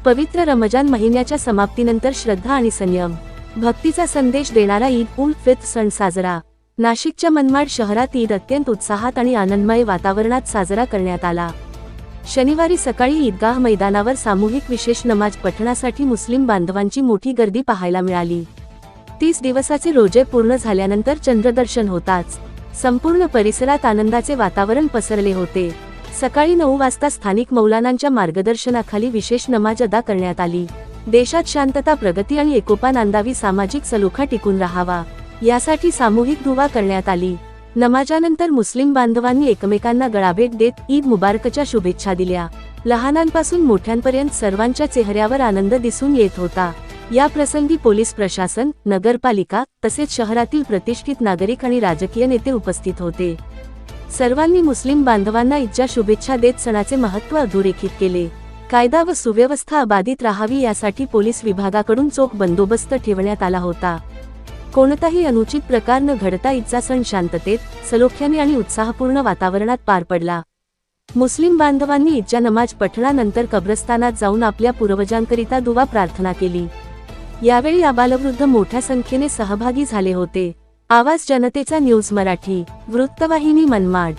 पवित्र रमजान महिन्याच्या समाप्तीनंतर श्रद्धा आणि संयम, भक्तीचा संदेश देणारा ईद उल फित्र सण साजरा. नाशिकच्या मनमाड शहरात ईद अत्यंत उत्साहात आणि आनंदमय वातावरणात साजरा करण्यात आला. शनिवारी सकाळी ईदगाह मैदानावर सामूहिक विशेष नमाज पठणासाठी मुस्लिम बांधवांची मोठी गर्दी पाहायला मिळाली. 30 दिवसाचे रोजे पूर्ण झाल्यानंतर चंद्रदर्शन होताच संपूर्ण परिसरात आनंदाचे वातावरण पसरले होते. सकाळी 9 वाजता स्थानिक मौलानांच्या मार्गदर्शनाखाली विशेष नमाज अदा करण्यात आली. देशात शांतता, प्रगती आणि एकोपा नांदावी, सामाजिक सलोखा टिकून राहावा यासाठी सामूहिक दुवा करण्यात आली. नमाजानंतर मुस्लिम बांधवांनी एकमेकांना गळाभेट देत ईद मुबारकच्या शुभेच्छा दिल्या. लहानांपासून मोठ्यांपर्यंत सर्वांच्या चेहऱ्यावर आनंद दिसून येत होता. या प्रसंगी पोलीस प्रशासन, नगरपालिका तसेच शहरातील प्रतिष्ठित नागरिक आणि राजकीय नेते उपस्थित होते. सर्वांनी मुस्लिम बांधवांना ईदच्या शुभेच्छा देत सणाचे महत्त्व अधोरेखित केले. कायदा व सुव्यवस्था अबाधित राहावी यासाठी पोलीस विभागाकडून चोख बंदोबस्त ठेवण्यात आला होता. कोणताही अनुचित प्रकार न घडता ईदचा सण शांततेत, सलोख्याने आणि उत्साहपूर्ण वातावरणात पार पडला. मुस्लिम बांधवांनी ईदच्या नमाज पठणानंतर कब्रस्तानात जाऊन आपल्या पूर्वजांकरिता दुवा प्रार्थना केली. यावेळी आबालवृद्ध मोठ्या संख्येने सहभागी झाले होते. आवाज जनतेचा न्यूज मराठी वृत्तवाहिनी मनमाड.